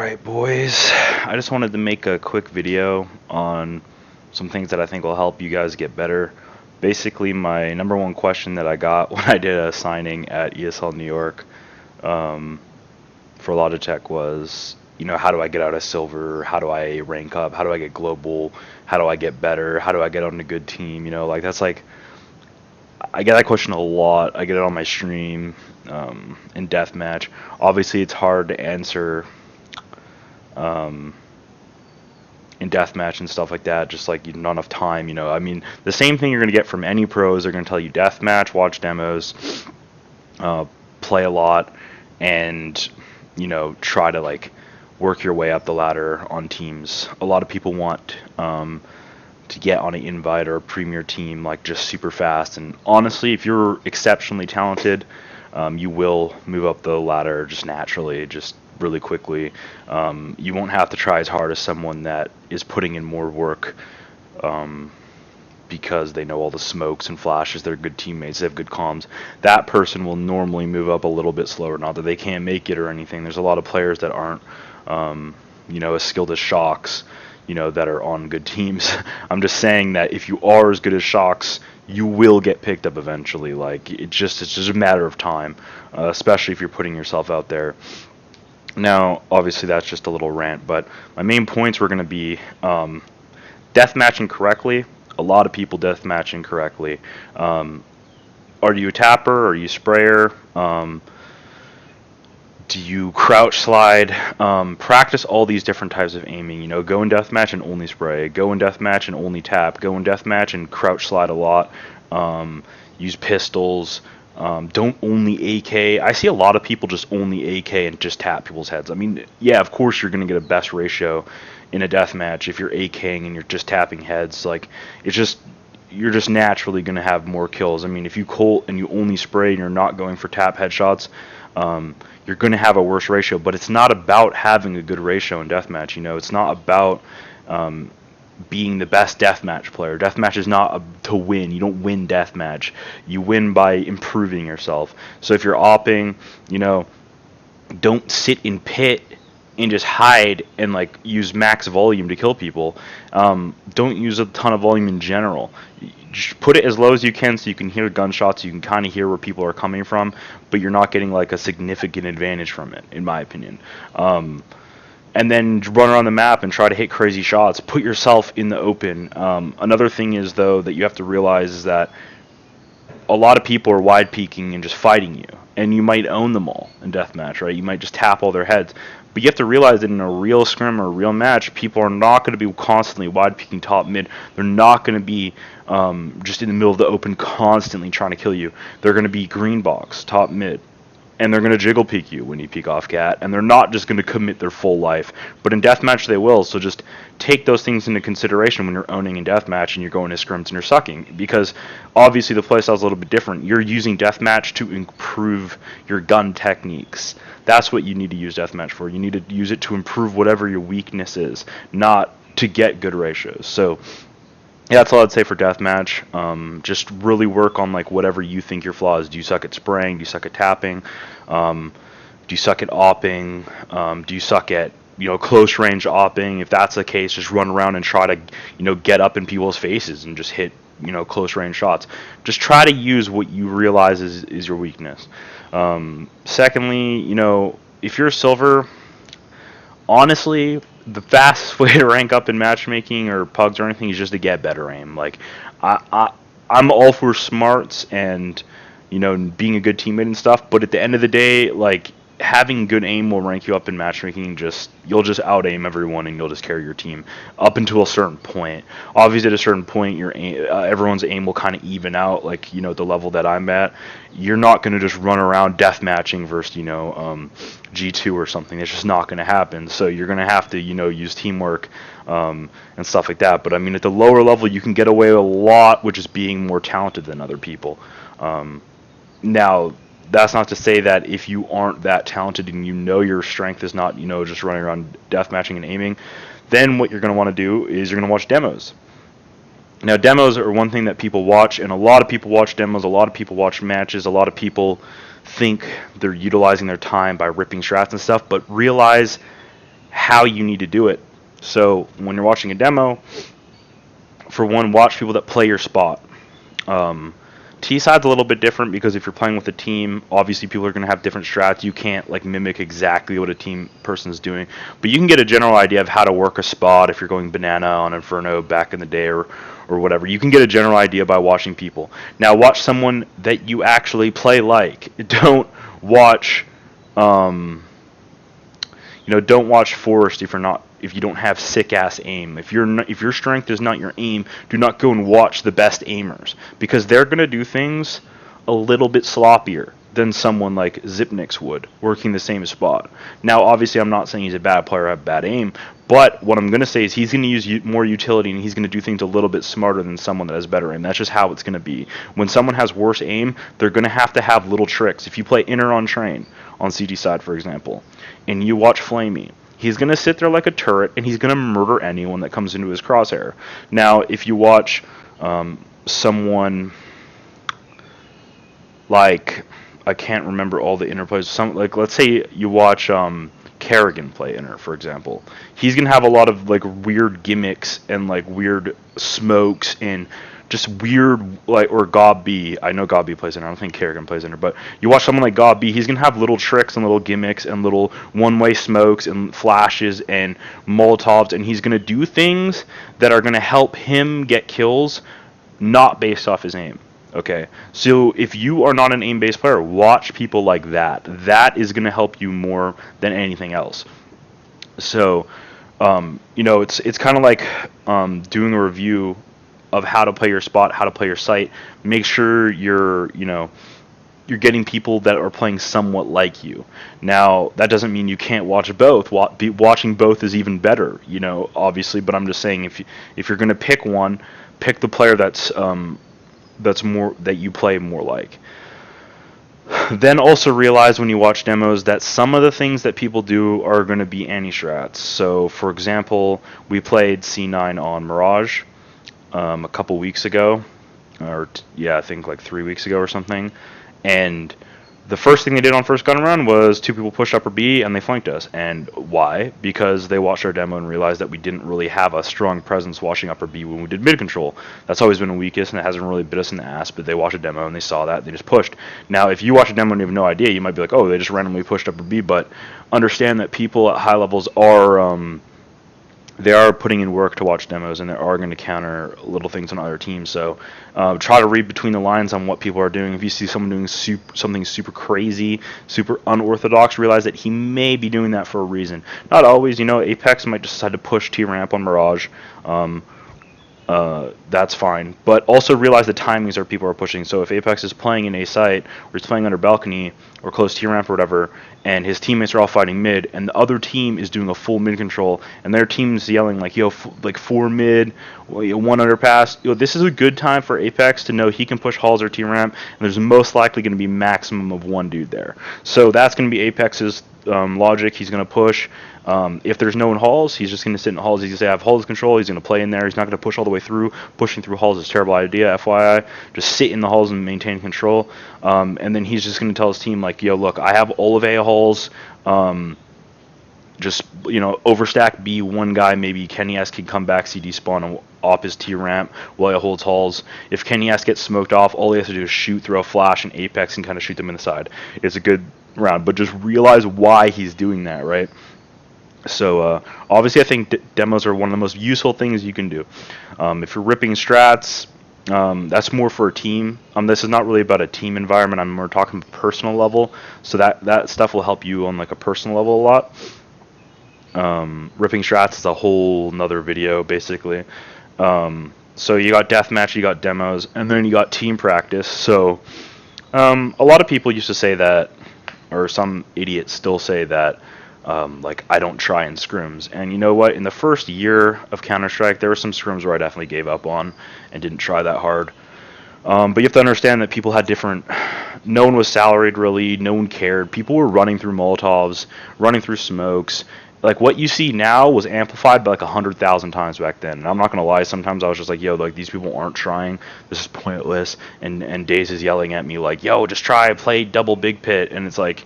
Alright boys, I just wanted to make a quick video on some things that I think will help you guys get better. Basically, my number one question that I got when I did a signing at ESL New York for Logitech was, how do I get out of silver? How do I rank up? How do I get global? How do I get better? How do I get on a good team? That's like, I get that question a lot. I get it on my stream in deathmatch. Obviously, it's hard to answer in deathmatch and stuff like that, just like not enough time. I mean, the same thing you're going to get from any pros. They're going to tell you deathmatch, watch demos, play a lot, and try to like work your way up the ladder on teams. A lot of people want to get on an invite or a premier team like just super fast, and honestly, if you're exceptionally talented, you will move up the ladder just naturally, just really quickly. You won't have to try as hard as someone that is putting in more work because they know all the smokes and flashes. They're good teammates, they have good comms. That person will normally move up a little bit slower. Not that they can't make it or anything. There's a lot of players that aren't as skilled as Shocks, that are on good teams. I'm just saying that if you are as good as Shocks, you will get picked up eventually. Like it's just a matter of time, especially if you're putting yourself out there. Now, obviously, that's just a little rant, but my main points were going to be deathmatching correctly. A lot of people deathmatch incorrectly. Are you a tapper? Are you a sprayer? Do you crouch slide? Practice all these different types of aiming. Go in deathmatch and only spray. Go in deathmatch and only tap. Go in deathmatch and crouch slide a lot. Use pistols. Don't only AK. I see a lot of people just only AK and just tap people's heads. I mean, yeah, of course you're going to get a best ratio in a deathmatch if you're AKing and you're just tapping heads. Like, you're just naturally going to have more kills. I mean, if you Colt and you only spray and you're not going for tap headshots, you're going to have a worse ratio. But it's not about having a good ratio in deathmatch. It's not about being the best deathmatch player. Deathmatch is not to win. You don't win deathmatch. You win by improving yourself. So if you're opping, don't sit in pit and just hide and like use max volume to kill people. Don't use a ton of volume in general. Just put it as low as you can so you can hear gunshots. You can kind of hear where people are coming from, but you're not getting like a significant advantage from it, in my opinion. And then run around the map and try to hit crazy shots. Put yourself in the open. Another thing is, though, that you have to realize is that a lot of people are wide peeking and just fighting you. And you might own them all in deathmatch, right? You might just tap all their heads. But you have to realize that in a real scrim or a real match, people are not going to be constantly wide peeking top mid. They're not going to be just in the middle of the open constantly trying to kill you. They're going to be green box, top mid. And they're going to jiggle peek you when you peek off cat, and they're not just going to commit their full life. But in deathmatch they will, so just take those things into consideration when you're owning in deathmatch and you're going to scrims and you're sucking, because obviously the playstyle's a little bit different. You're using deathmatch to improve your gun techniques. That's what you need to use deathmatch for. You need to use it to improve whatever your weakness is, not to get good ratios. So yeah, that's all I'd say for deathmatch. Just really work on like whatever you think your flaw is. Do you suck at spraying? Do you suck at tapping? Do you suck at opping? Do you suck at close range opping? If that's the case, just run around and try to get up in people's faces and just hit close range shots. Just try to use what you realize is your weakness. Secondly, if you're a silver, honestly, the fastest way to rank up in matchmaking or pugs or anything is just to get better aim. Like, I'm all for smarts and being a good teammate and stuff, but at the end of the day, like, having good aim will rank you up in matchmaking. You'll just out aim everyone and you'll just carry your team up until a certain point. Obviously, at a certain point, everyone's aim will kind of even out. Like the level that I'm at, you're not going to just run around death matching versus G2 or something. It's just not going to happen. So you're going to have to use teamwork and stuff like that. But I mean, at the lower level, you can get away a lot with just being more talented than other people. Now, that's not to say that if you aren't that talented and your strength is not just running around deathmatching and aiming, then what you're going to want to do is you're going to watch demos. Now, demos are one thing that people watch, and a lot of people watch demos, a lot of people watch matches, a lot of people think they're utilizing their time by ripping strats and stuff, but realize how you need to do it. So when you're watching a demo, for one, watch people that play your spot. T side's a little bit different because if you're playing with a team, obviously people are going to have different strats. You can't like mimic exactly what a team person's doing, but you can get a general idea of how to work a spot if you're going banana on Inferno back in the day or whatever. You can get a general idea by watching people. Now watch someone that you actually play like. Don't watch don't watch Forrest if you don't have sick ass aim. If your strength is not your aim, do not go and watch the best aimers because they're gonna do things a little bit sloppier than someone like Zipnix would working the same spot. Now, obviously, I'm not saying he's a bad player or have bad aim, but what I'm gonna say is he's gonna use more utility and he's gonna do things a little bit smarter than someone that has better aim. That's just how it's gonna be. When someone has worse aim, they're gonna have to have little tricks. If you play Inner on Train on CT side, for example, and you watch Flamey, he's going to sit there like a turret, and he's going to murder anyone that comes into his crosshair. Now, if you watch someone like, I can't remember all the interplays. Let's say you watch Kerrigan play Inner, for example. He's going to have a lot of like weird gimmicks and like weird smokes and just weird, like, or Gob B. I know Gob B plays Inner. I don't think Kerrigan plays Inner, but you watch someone like Gob B, he's gonna have little tricks and little gimmicks and little one-way smokes and flashes and Molotovs, and he's gonna do things that are gonna help him get kills, not based off his aim. Okay, so if you are not an aim-based player, watch people like that. That is gonna help you more than anything else. So, it's kind of like doing a review of how to play your spot, how to play your site. Make sure you're getting people that are playing somewhat like you. Now, that doesn't mean you can't watch both. Watching both is even better, obviously. But I'm just saying, if you're going to pick one, pick the player that's more that you play more like. Then also realize when you watch demos that some of the things that people do are going to be anti-strats. So, for example, we played C9 on Mirage a couple weeks ago, I think like 3 weeks ago or something, and the first thing they did on first gun run was two people pushed upper B and they flanked us. And why? Because they watched our demo and realized that we didn't really have a strong presence watching upper B when we did mid control. That's always been a weakness and it hasn't really bit us in the ass, but they watched a demo and they saw that, they just pushed. Now, if you watch a demo and you have no idea, you might be like, oh, they just randomly pushed upper B, but understand that people at high levels they are putting in work to watch demos, and they are going to counter little things on other teams. So try to read between the lines on what people are doing. If you see someone doing something super crazy, super unorthodox, realize that he may be doing that for a reason. Not always. Apex might just decide to push T-Ramp on Mirage. That's fine. But also realize the timings are people are pushing. So if Apex is playing in a site, or he's playing under balcony, or close to T-Ramp or whatever, and his teammates are all fighting mid, and the other team is doing a full mid control, and their team's yelling like, like 4 mid, 1 underpass, this is a good time for Apex to know he can push halls or T-Ramp, and there's most likely going to be maximum of 1 dude there. So that's going to be Apex's logic. He's going to push. If there's no one halls, he's just going to sit in halls. He's going to say, I have halls control. He's going to play in there. He's not going to push all the way through. Pushing through halls is a terrible idea, FYI. Just sit in the halls and maintain control. And then he's just going to tell his team, like, yo, look, I have all of A halls. Just, overstack B, one guy, maybe Kenny S can come back, CD spawn, and op his T-Ramp while he holds halls. If Kenny S gets smoked off, all he has to do is shoot, throw a flash, and Apex can kind of shoot them in the side. It's a good round, but just realize why he's doing that, right? So obviously I think demos are one of the most useful things you can do. If you're ripping strats, that's more for a team. This is not really about a team environment. I'm more talking personal level. So that stuff will help you on like a personal level a lot. Ripping strats is a whole nother video basically. So you got deathmatch, you got demos, and then you got team practice. So a lot of people used to say that, or some idiots still say that, like, I don't try in scrims. And you know what? In the first year of Counter-Strike, there were some scrims where I definitely gave up on and didn't try that hard. But you have to understand that people had different... No one was salaried, really. No one cared. People were running through Molotovs, running through smokes. Like, what you see now was amplified by, like, 100,000 times back then. And I'm not going to lie. Sometimes I was just like, yo, like, these people aren't trying. This is pointless. And Daze is yelling at me, like, yo, just try, play double big pit. And it's like,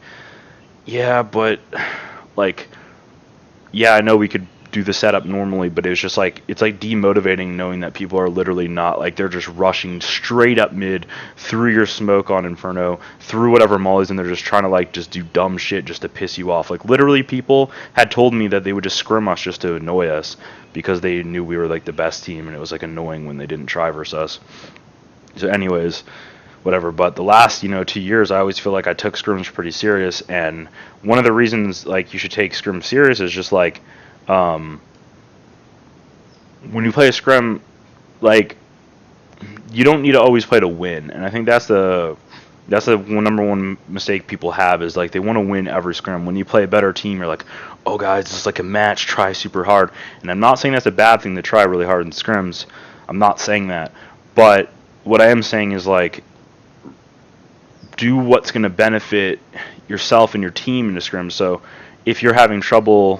yeah, but... like, yeah, I know we could do the setup normally, but it's just like it's like demotivating knowing that people are literally not like they're just rushing straight up mid through your smoke on Inferno, through whatever mollies, and they're just trying to like just do dumb shit just to piss you off. Like literally, people had told me that they would just scrim us just to annoy us because they knew we were like the best team, and it was like annoying when they didn't try versus us. So, anyways, whatever. But the last 2 years, I always feel like I took scrims pretty serious, and one of the reasons like you should take scrim serious is just like um, when you play a scrim, like you don't need to always play to win, and I think that's the number one mistake people have is like they want to win every scrim. When you play a better team, you're like, oh guys, this is like a match, try super hard. And I'm not saying that's a bad thing to try really hard in scrims. I'm not saying that, but what I am saying is like do what's going to benefit yourself and your team in a scrim. So if you're having trouble,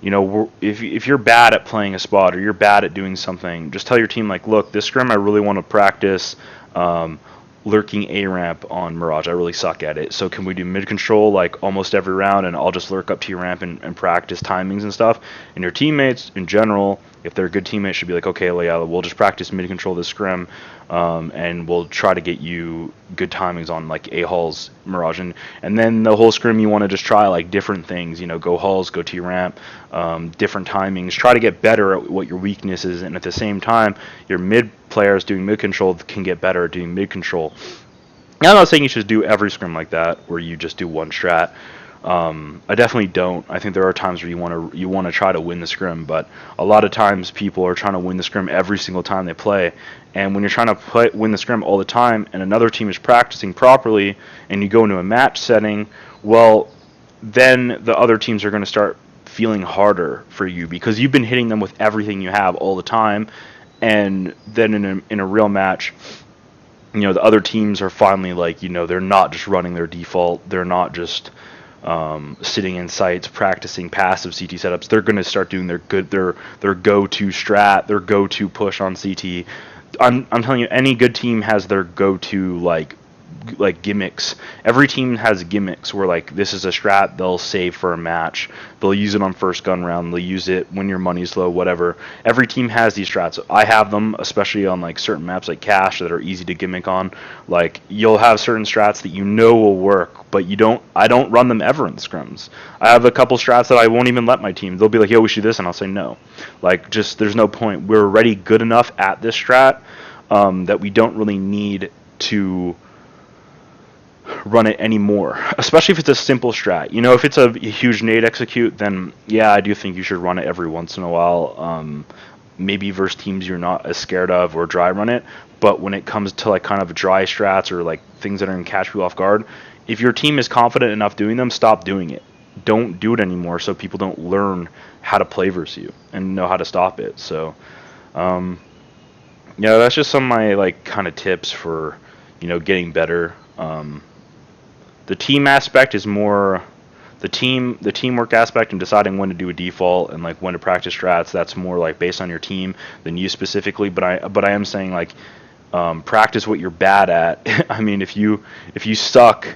if you're bad at playing a spot or you're bad at doing something, just tell your team like, look, this scrim I really want to practice um, lurking A ramp on Mirage. I really suck at it. So can we do mid control like almost every round, and I'll just lurk up to your ramp and practice timings and stuff. And your teammates in general, if they're good teammates, should be like, okay, yeah, we'll just practice mid control this scrim, and we'll try to get you good timings on like A halls Mirage, and then the whole scrim you want to just try like different things. Go halls, go T ramp, different timings. Try to get better at what your weakness is, and at the same time, your mid players doing mid control can get better at doing mid control. Now, I'm not saying you should do every scrim like that, where you just do one strat. I definitely don't. I think there are times where you want to try to win the scrim, but a lot of times people are trying to win the scrim every single time they play. And when you're trying to win the scrim all the time, and another team is practicing properly, and you go into a match setting, well, then the other teams are going to start feeling harder for you because you've been hitting them with everything you have all the time, and then in a real match, the other teams are finally like, they're not just running their default. They're not just sitting in sites practicing passive CT setups. They're going to start doing their go-to strat, their go-to push on CT. I'm telling you, any good team has their go-to like gimmicks. Every team has gimmicks where like this is a strat they'll save for a match. They'll use it on first gun round. They'll use it when your money's low, whatever. Every team has these strats. I have them, especially on like certain maps like Cache that are easy to gimmick on. Like you'll have certain strats that will work, but I don't run them ever in scrims. I have a couple strats that I won't even let my team. They'll be like, yo, we should do this, and I'll say no. Like just there's no point. We're already good enough at this strat that we don't really need to run it anymore, especially if it's a simple strat. If it's a huge nade execute, then yeah, I do think you should run it every once in a while. Maybe versus teams you're not as scared of, or dry run it. But when it comes to like kind of dry strats or like things that are going to catch people off guard, if your team is confident enough doing them, stop doing it. Don't do it anymore, so people don't learn how to play versus you and know how to stop it. So that's just some of my like kind of tips for getting better. The team aspect is more the teamwork aspect, and deciding when to do a default and like when to practice strats. That's more like based on your team than you specifically. But I am saying like practice what you're bad at. I mean, if you suck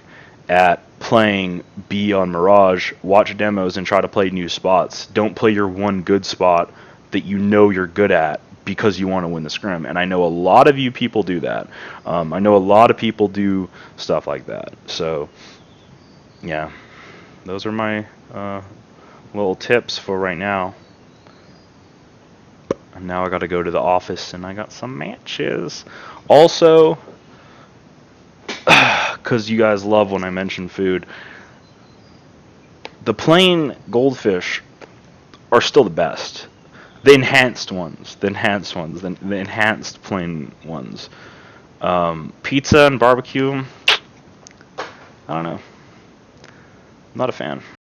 at playing B on Mirage, watch demos and try to play new spots. Don't play your one good spot that you're good at because you want to win the scrim. And I know a lot of you people do that. I know a lot of people do stuff like that. So, yeah, those are my little tips for right now. And now I got to go to the office, and I got some matches. Also, because you guys love when I mention food, the plain goldfish are still the best. The enhanced ones, the enhanced plain ones. Pizza and barbecue, I don't know. I'm not a fan.